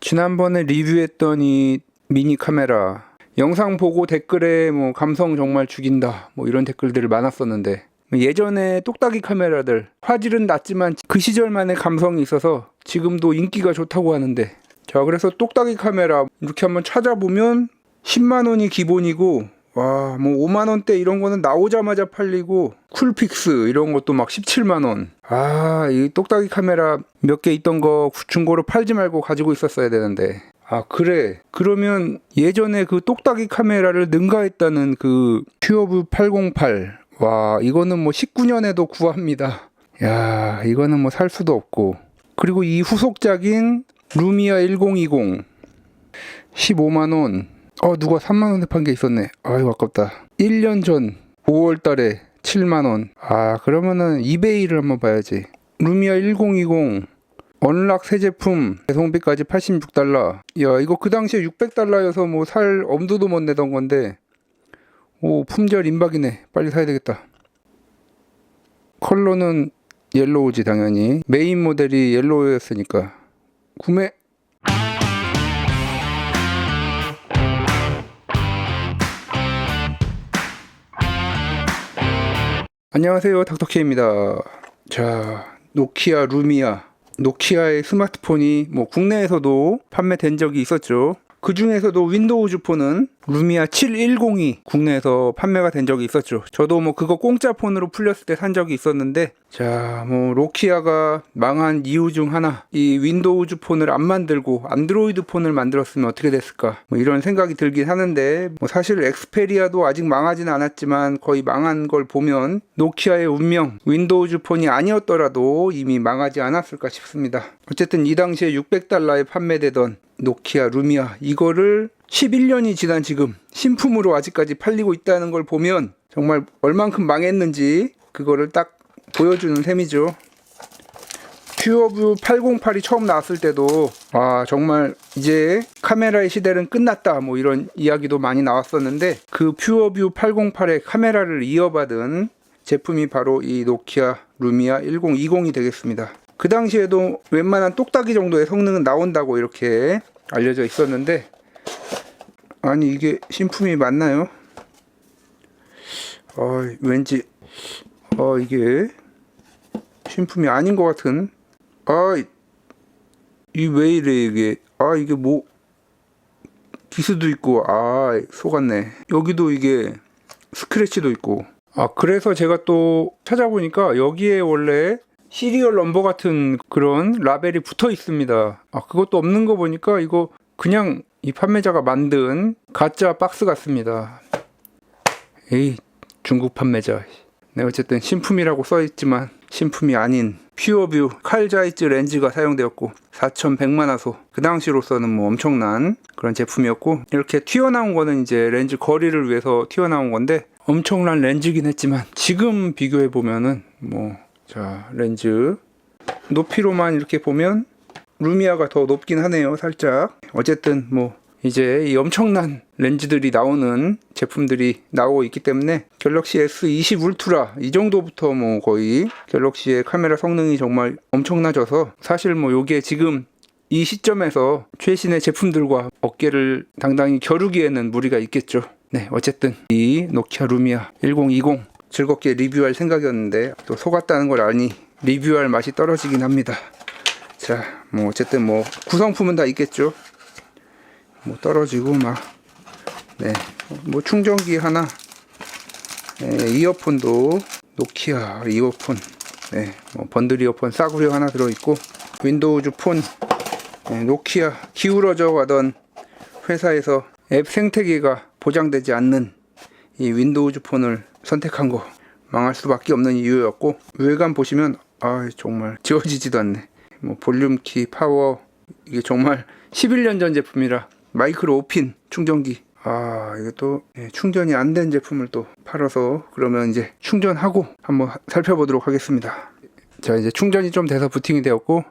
지난번에 리뷰했던 이 미니 카메라 영상 보고 댓글에 뭐 감성 정말 죽인다 뭐 이런 댓글들이 많았었는데, 예전에 똑딱이 카메라들 화질은 낮지만 그 시절만의 감성이 있어서 지금도 인기가 좋다고 하는데, 자 그래서 똑딱이 카메라 이렇게 한번 찾아보면 10만원이 기본이고, 와 뭐 5만원대 이런 거는 나오자마자 팔리고, 쿨픽스 이런 것도 막 17만원. 이 똑딱이 카메라 몇 개 있던 거 중고로 팔지 말고 가지고 있었어야 되는데. 그래, 그러면 예전에 그 똑딱이 카메라를 능가했다는 그 퓨어뷰 808, 와 이거는 뭐 19년에도 구합니다. 야 이거는 뭐 살 수도 없고, 그리고 이 후속작인 루미아 1020 15만원. 누가 3만원에 판 게 있었네. 아이고 아깝다. 1년 전 5월달에 7만원. 그러면은 이베이를 한번 봐야지. 루미아 1020 언락 새 제품, 배송비까지 86달러. 야 이거 그 당시에 600달러여서 뭐 살 엄두도 못 내던 건데, 오 품절 임박이네. 빨리 사야 되겠다. 컬러는 옐로우지 당연히. 메인 모델이 옐로우였으니까 구매. 안녕하세요, 닥터케입니다. 자, 노키아 루미아. 노키아의 스마트폰이 뭐 국내에서도 판매된 적이 있었죠. 그 중에서도 윈도우즈 폰은 루미아 710이 국내에서 판매가 된 적이 있었죠. 저도 뭐 그거 공짜 폰으로 풀렸을 때 산 적이 있었는데, 자, 뭐 노키아가 망한 이유 중 하나, 이 윈도우즈 폰을 안 만들고 안드로이드 폰을 만들었으면 어떻게 됐을까, 뭐 이런 생각이 들긴 하는데, 뭐 사실 엑스페리아도 아직 망하진 않았지만 거의 망한 걸 보면 노키아의 운명, 윈도우즈 폰이 아니었더라도 이미 망하지 않았을까 싶습니다. 어쨌든 이 당시에 600달러에 판매되던 노키아 루미아, 이거를 11년이 지난 지금 신품으로 아직까지 팔리고 있다는 걸 보면 정말 얼만큼 망했는지 그거를 딱 보여주는 셈이죠. 퓨어뷰 808이 처음 나왔을 때도 정말 이제 카메라의 시대는 끝났다 뭐 이런 이야기도 많이 나왔었는데, 그 퓨어뷰 808의 카메라를 이어받은 제품이 바로 이 노키아 루미아 1020이 되겠습니다. 그 당시에도 웬만한 똑딱이 정도의 성능은 나온다고 이렇게 알려져 있었는데, 아니 이게 신품이 맞나요? 왠지 이게 신품이 아닌 것 같은. 이 왜 이래 이게. 이게 뭐 기스도 있고, 속았네. 여기도 이게 스크래치도 있고. 그래서 제가 또 찾아보니까 여기에 원래 시리얼 넘버 같은 그런 라벨이 붙어 있습니다. 그것도 없는 거 보니까 이거 그냥 이 판매자가 만든 가짜 박스 같습니다. 에이, 중국 판매자. 네, 어쨌든 신품이라고 써있지만 신품이 아닌 퓨어뷰 칼자이즈 렌즈가 사용되었고 4100만화소, 그 당시로서는 뭐 엄청난 그런 제품이었고, 이렇게 튀어나온 거는 이제 렌즈 거리를 위해서 튀어나온 건데 엄청난 렌즈긴 했지만, 지금 비교해 보면은 자 렌즈 높이로만 이렇게 보면 루미아가 더 높긴 하네요, 살짝. 어쨌든 뭐 이제 이 엄청난 렌즈들이 나오는 제품들이 나오고 있기 때문에 갤럭시 S20 울트라 이 정도부터 뭐 거의 갤럭시의 카메라 성능이 정말 엄청나져서, 사실 뭐 요게 지금 이 시점에서 최신의 제품들과 어깨를 당당히 겨루기에는 무리가 있겠죠. 네, 어쨌든 이 노키아 루미아 1020 즐겁게 리뷰할 생각이었는데 또 속았다는 걸 아니 리뷰할 맛이 떨어지긴 합니다. 자, 뭐 어쨌든 뭐 구성품은 다 있겠죠. 뭐 떨어지고 뭐 충전기 하나, 이어폰도 노키아 이어폰, 뭐 번들 이어폰 싸구려 하나 들어있고, 윈도우즈 폰, 노키아 기울어져 가던 회사에서 앱 생태계가 보장되지 않는 이 윈도우즈 폰을 선택한 거 망할 수밖에 없는 이유였고, 외관 보시면 정말 지워지지도 않네. 뭐 볼륨 키, 파워, 이게 정말 11년 전 제품이라 마이크로 5핀 충전기. 이게 또 충전이 안 된 제품을 또 팔아서, 그러면 이제 충전하고 한번 살펴보도록 하겠습니다. 자, 이제 충전이 좀 돼서 부팅이 되었고,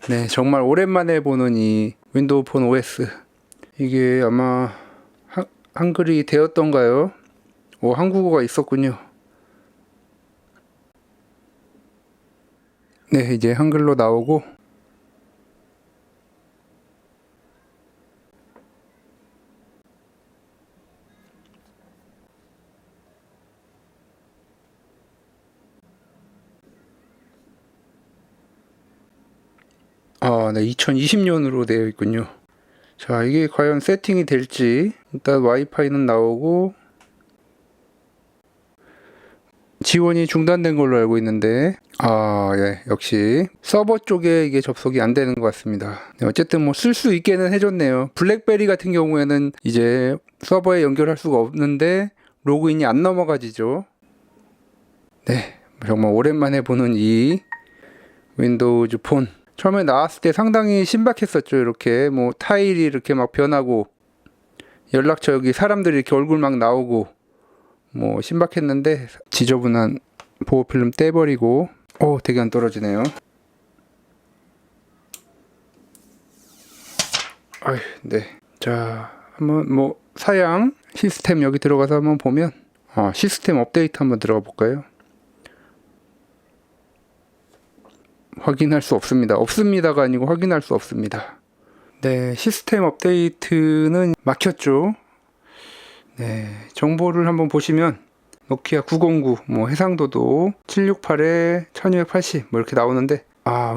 네, 정말 오랜만에 보는 이 윈도우 폰 OS. 이게 아마 한글이 되었던가요? 한국어가 있었군요. 네, 이제 한글로 나오고, 네, 2020년으로 되어 있군요. 자, 이게 과연 세팅이 될지. 일단 와이파이는 나오고 지원이 중단된 걸로 알고 있는데, 예, 역시 서버 쪽에 이게 접속이 안 되는 것 같습니다. 네, 어쨌든 뭐 쓸 수 있게는 해줬네요. 블랙베리 같은 경우에는 이제 서버에 연결할 수가 없는데 로그인이 안 넘어가지죠. 네, 정말 오랜만에 보는 이 윈도우즈 폰. 처음에 나왔을 때 상당히 신박했었죠. 이렇게 뭐 타일이 이렇게 막 변하고 연락처 여기 사람들이 이렇게 얼굴 막 나오고 뭐 신박했는데 지저분한 보호필름 떼버리고 되게 안 떨어지네요. 네. 자, 한번 뭐 사양 시스템 여기 들어가서 한번 보면 시스템 업데이트 한번 들어가 볼까요? 확인할 수 없습니다. 없습니다가 아니고 확인할 수 없습니다. 네, 시스템 업데이트는 막혔죠. 네, 정보를 한번 보시면 노키아 909, 뭐 해상도도 768에 1280 뭐 이렇게 나오는데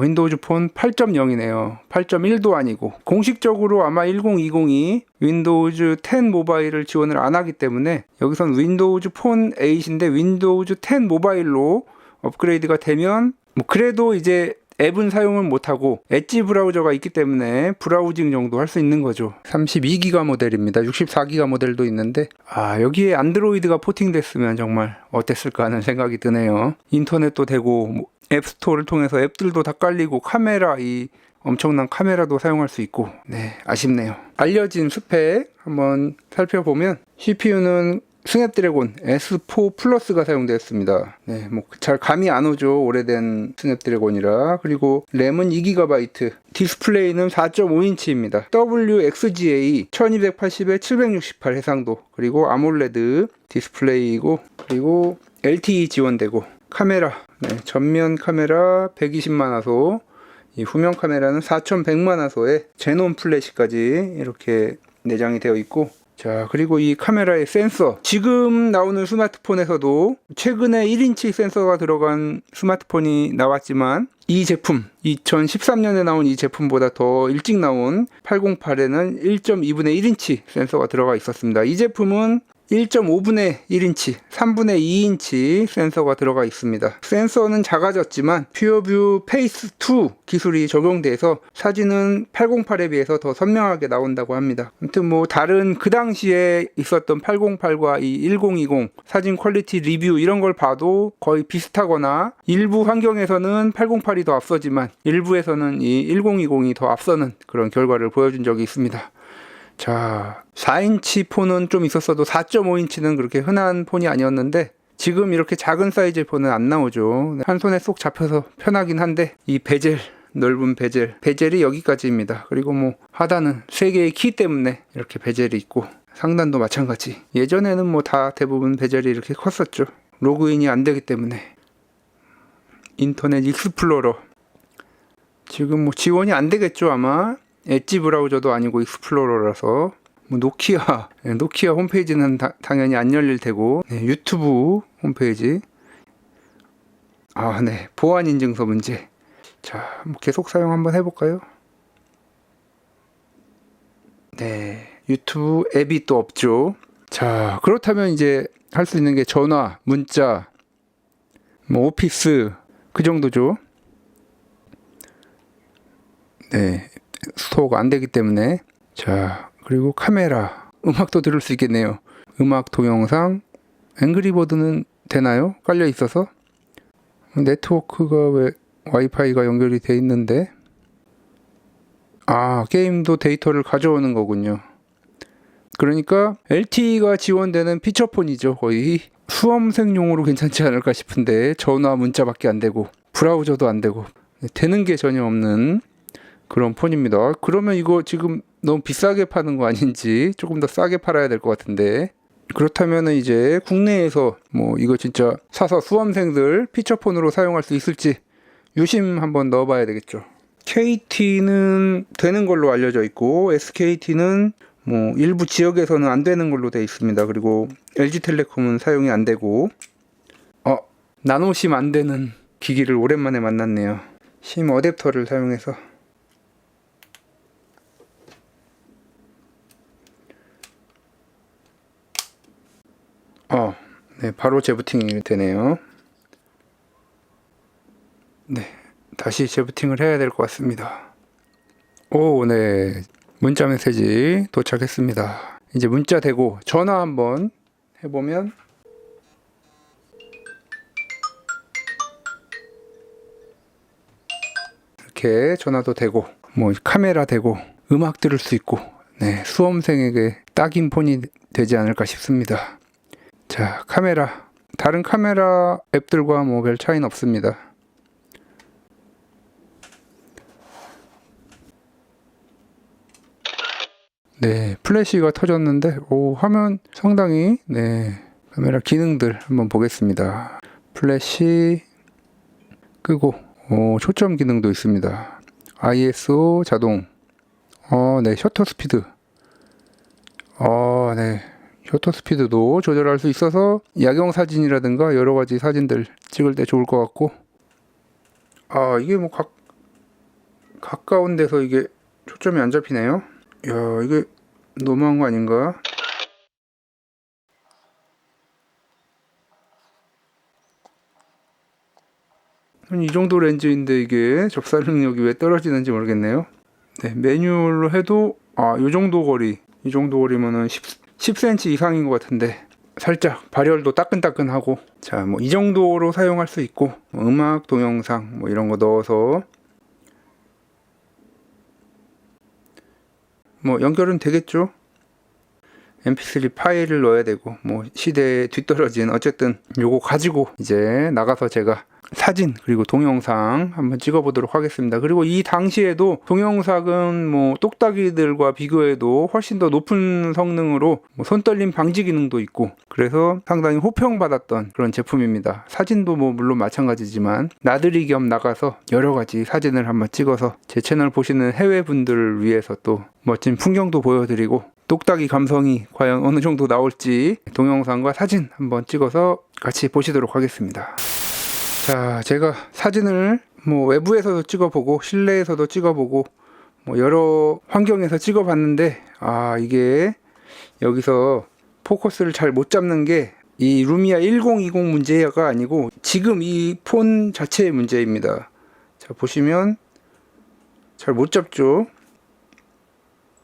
윈도우즈 폰 8.0이네요. 8.1도 아니고 공식적으로 아마 1020이 윈도우즈 10 모바일을 지원을 안 하기 때문에 여기선 윈도우즈 폰 8인데 윈도우즈 10 모바일로 업그레이드가 되면 뭐 그래도 이제 앱은 사용을 못하고 엣지 브라우저가 있기 때문에 브라우징 정도 할 수 있는 거죠. 32기가 모델입니다. 64기가 모델도 있는데 여기에 안드로이드가 포팅됐으면 정말 어땠을까 하는 생각이 드네요. 인터넷도 되고 뭐 앱스토어를 통해서 앱들도 다 깔리고 카메라 이 엄청난 카메라도 사용할 수 있고 네, 아쉽네요. 알려진 스펙 한번 살펴보면 CPU는 스냅드래곤 S4 플러스가 사용되었습니다. 네, 뭐 잘 감이 안 오죠. 오래된 스냅드래곤이라. 그리고 램은 2GB, 디스플레이는 4.5인치입니다. WXGA 1280에 768 해상도, 그리고 아몰레드 디스플레이이고, 그리고 LTE 지원되고, 카메라, 전면 카메라 120만화소, 이 후면 카메라는 4100만화소에 제논 플래시까지 이렇게 내장이 되어 있고, 자, 그리고 이 카메라의 센서. 지금 나오는 스마트폰에서도 최근에 1인치 센서가 들어간 스마트폰이 나왔지만 이 제품, 2013년에 나온 이 제품보다 더 일찍 나온 808에는 1.2분의 1인치 센서가 들어가 있었습니다. 이 제품은 1.5분의 1인치, 3분의 2인치 센서가 들어가 있습니다. 센서는 작아졌지만 퓨어뷰 페이스 2 기술이 적용돼서 사진은 808에 비해서 더 선명하게 나온다고 합니다. 아무튼 뭐 다른 그 당시에 있었던 808과 이 1020 사진 퀄리티 리뷰 이런 걸 봐도 거의 비슷하거나 일부 환경에서는 808이 더 앞서지만 일부에서는 이 1020이 더 앞서는 그런 결과를 보여준 적이 있습니다. 자, 4인치 폰은 좀 있었어도 4.5인치는 그렇게 흔한 폰이 아니었는데 지금 이렇게 작은 사이즈의 폰은 안 나오죠. 한 손에 쏙 잡혀서 편하긴 한데 이 베젤, 넓은 베젤이 여기까지입니다. 그리고 뭐 하단은 3개의 키 때문에 이렇게 베젤이 있고 상단도 마찬가지. 예전에는 뭐 다 대부분 베젤이 이렇게 컸었죠. 로그인이 안 되기 때문에. 인터넷 익스플로러 지금 뭐 지원이 안 되겠죠 아마. 엣지 브라우저도 아니고 익스플로러라서 뭐 노키아 홈페이지는 당연히 안 열릴 테고 유튜브 홈페이지 네, 보안 인증서 문제. 자, 뭐 계속 사용 한번 해볼까요? 네, 유튜브 앱이 또 없죠. 자, 그렇다면 이제 할 수 있는 게 전화, 문자, 뭐 오피스 그 정도죠. 네, 스토어가 안 되기 때문에. 자, 그리고 카메라, 음악도 들을 수 있겠네요. 음악, 동영상, 앵그리버드는 되나요? 깔려 있어서. 네트워크가 왜 와이파이가 연결이 돼 있는데 게임도 데이터를 가져오는 거군요. 그러니까 LTE가 지원되는 피처폰이죠. 거의 수험생용으로 괜찮지 않을까 싶은데 전화 문자밖에 안 되고 브라우저도 안 되고 되는 게 전혀 없는 그런 폰입니다. 그러면 이거 지금 너무 비싸게 파는 거 아닌지 조금 더 싸게 팔아야 될 것 같은데. 그렇다면 이제 국내에서 뭐 이거 진짜 사서 수험생들 피처폰으로 사용할 수 있을지 유심 한번 넣어봐야 되겠죠. KT는 되는 걸로 알려져 있고 SKT는 뭐 일부 지역에서는 안 되는 걸로 되어 있습니다. 그리고 LG텔레콤은 사용이 안 되고 나노심 안 되는 기기를 오랜만에 만났네요. 심 어댑터를 사용해서 네, 바로 재부팅이 되네요. 네, 다시 재부팅을 해야 될 것 같습니다. 오, 네, 문자 메시지 도착했습니다. 이제 문자 되고 전화 한번 해보면 이렇게 전화도 되고 뭐 카메라 되고 음악 들을 수 있고, 네, 수험생에게 딱인 폰이 되지 않을까 싶습니다. 자, 카메라, 다른 카메라 앱들과 뭐 별 차이는 없습니다. 네, 플래시가 터졌는데 화면 상당히, 네, 카메라 기능들 한번 보겠습니다. 플래시 끄고 초점 기능도 있습니다. ISO 자동, 네, 셔터 스피드, 네, 셔터 스피드도 조절할 수 있어서 야경 사진이라든가 여러 가지 사진들 찍을 때 좋을 것 같고, 이게 뭐 가까운 데서 이게 초점이 안 잡히네요. 야, 이게 너무한 거 아닌가? 이 정도 렌즈인데 이게 접사 능력이 왜 떨어지는지 모르겠네요. 네, 매뉴얼로 해도 이 정도 거리, 이 정도 거리면은 10cm 이상인 것 같은데 살짝 발열도 따끈따끈하고, 자, 뭐 이 정도로 사용할 수 있고, 뭐 음악, 동영상 뭐 이런 거 넣어서 뭐 연결은 되겠죠. mp3 파일을 넣어야 되고, 뭐 시대에 뒤떨어진, 어쨌든 요거 가지고 이제 나가서 제가 사진 그리고 동영상 한번 찍어 보도록 하겠습니다. 그리고 이 당시에도 동영상은 뭐 똑딱이들과 비교해도 훨씬 더 높은 성능으로 뭐 손떨림 방지 기능도 있고, 그래서 상당히 호평받았던 그런 제품입니다. 사진도 뭐 물론 마찬가지지만 나들이 겸 나가서 여러 가지 사진을 한번 찍어서 제 채널 보시는 해외 분들을 위해서 또 멋진 풍경도 보여드리고, 똑딱이 감성이 과연 어느 정도 나올지 동영상과 사진 한번 찍어서 같이 보시도록 하겠습니다. 자, 제가 사진을 뭐 외부에서도 찍어보고 실내에서도 찍어보고 뭐 여러 환경에서 찍어봤는데, 이게 여기서 포커스를 잘 못 잡는 게 이 루미아 1020 문제가 아니고 지금 이 폰 자체의 문제입니다. 자, 보시면 잘 못 잡죠.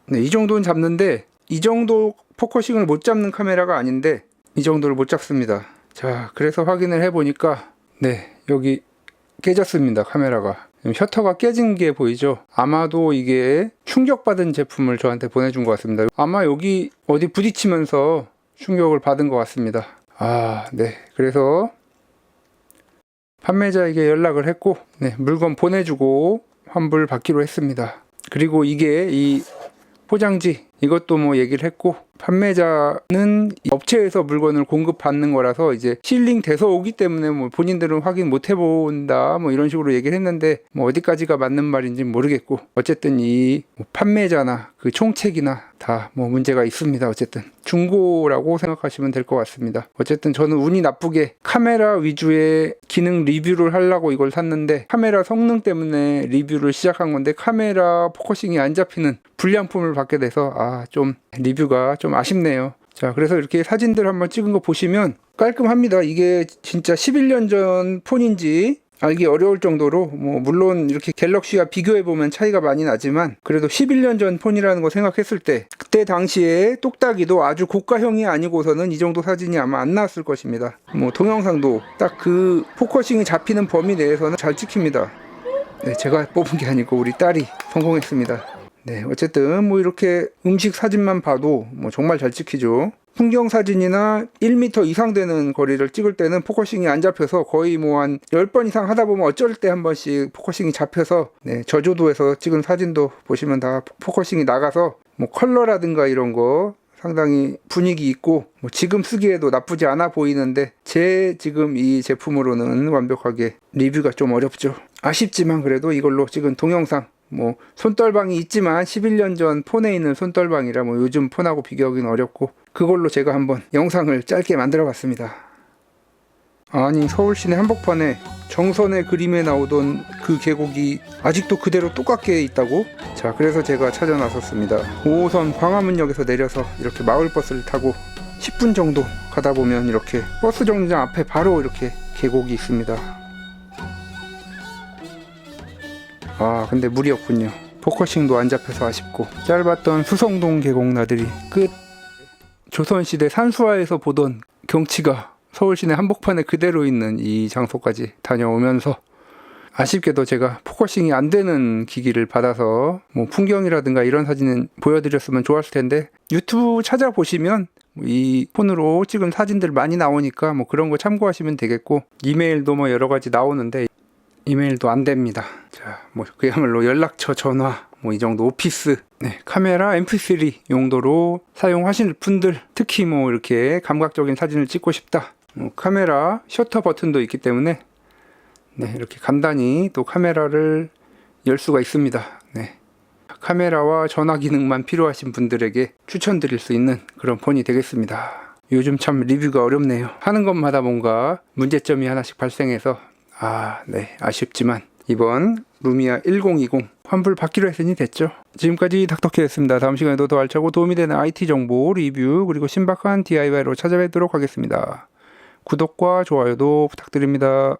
네, 이 정도는 잡는데 이 정도 포커싱을 못 잡는 카메라가 아닌데 이 정도를 못 잡습니다. 자, 그래서 확인을 해보니까, 네, 여기 깨졌습니다. 카메라가 셔터가 깨진 게 보이죠. 아마도 이게 충격받은 제품을 저한테 보내준 것 같습니다. 아마 여기 어디 부딪히면서 충격을 받은 것 같습니다. 네, 그래서 판매자에게 연락을 했고, 네, 물건 보내주고 환불 받기로 했습니다. 그리고 이게 이 포장지, 이것도 뭐 얘기를 했고, 판매자는 업체에서 물건을 공급받는 거라서 이제 실링 돼서 오기 때문에 뭐 본인들은 확인 못 해본다 뭐 이런 식으로 얘기를 했는데, 뭐 어디까지가 맞는 말인지 모르겠고, 어쨌든 이 판매자나 그 총책이나 다 뭐 문제가 있습니다. 어쨌든 중고라고 생각하시면 될 것 같습니다. 어쨌든 저는 운이 나쁘게 카메라 위주의 기능 리뷰를 하려고 이걸 샀는데, 카메라 성능 때문에 리뷰를 시작한 건데 카메라 포커싱이 안 잡히는 불량품을 받게 돼서 좀 리뷰가 좀 아쉽네요. 자, 그래서 이렇게 사진들 한번 찍은 거 보시면 깔끔합니다. 이게 진짜 11년 전 폰인지 알기 어려울 정도로, 뭐 물론 이렇게 갤럭시와 비교해보면 차이가 많이 나지만 그래도 11년 전 폰이라는 거 생각했을 때 그때 당시에 똑딱이도 아주 고가형이 아니고서는 이 정도 사진이 아마 안 나왔을 것입니다. 뭐 동영상도 딱 그 포커싱이 잡히는 범위 내에서는 잘 찍힙니다. 네, 제가 뽑은 게 아니고 우리 딸이 성공했습니다. 네, 어쨌든 뭐 이렇게 음식 사진만 봐도 뭐 정말 잘 찍히죠. 풍경 사진이나 1m 이상 되는 거리를 찍을 때는 포커싱이 안 잡혀서 거의 뭐 한 10번 이상 하다 보면 어쩔 때 한 번씩 포커싱이 잡혀서, 네, 저조도에서 찍은 사진도 보시면 다 포커싱이 나가서 뭐 컬러라든가 이런 거 상당히 분위기 있고 뭐 지금 쓰기에도 나쁘지 않아 보이는데, 제 지금 이 제품으로는 완벽하게 리뷰가 좀 어렵죠. 아쉽지만 그래도 이걸로 찍은 동영상, 뭐 손떨방이 있지만 11년 전 폰에 있는 손떨방이라 뭐 요즘 폰하고 비교하기는 어렵고, 그걸로 제가 한번 영상을 짧게 만들어 봤습니다. 아니, 서울 시내 한복판에 정선의 그림에 나오던 그 계곡이 아직도 그대로 똑같게 있다고? 자, 그래서 제가 찾아 나섰습니다. 5호선 광화문역에서 내려서 이렇게 마을버스를 타고 10분 정도 가다 보면 이렇게 버스 정류장 앞에 바로 이렇게 계곡이 있습니다. 아 근데 물이 없군요. 포커싱도 안 잡혀서 아쉽고, 짧았던 수성동 계곡 나들이 끝. 조선시대 산수화에서 보던 경치가 서울시내 한복판에 그대로 있는 이 장소까지 다녀오면서, 아쉽게도 제가 포커싱이 안 되는 기기를 받아서 뭐 풍경이라든가 이런 사진은 보여드렸으면 좋았을 텐데, 유튜브 찾아보시면 이 폰으로 찍은 사진들 많이 나오니까 뭐 그런 거 참고하시면 되겠고, 이메일도 뭐 여러 가지 나오는데 이메일도 안 됩니다. 자, 뭐 그야말로 연락처, 전화, 뭐 이 정도 오피스, 네, 카메라, mp3 용도로 사용하시는 분들, 특히 뭐 이렇게 감각적인 사진을 찍고 싶다, 카메라 셔터 버튼도 있기 때문에 네, 이렇게 간단히 또 카메라를 열 수가 있습니다. 네, 카메라와 전화 기능만 필요하신 분들에게 추천드릴 수 있는 그런 폰이 되겠습니다. 요즘 참 리뷰가 어렵네요. 하는 것마다 뭔가 문제점이 하나씩 발생해서 네, 아쉽지만 이번 루미아 1020 환불 받기로 했으니 됐죠. 지금까지 닥터케였습니다. 다음 시간에도 더 알차고 도움이 되는 IT 정보, 리뷰, 그리고 신박한 DIY로 찾아뵙도록 하겠습니다. 구독과 좋아요도 부탁드립니다.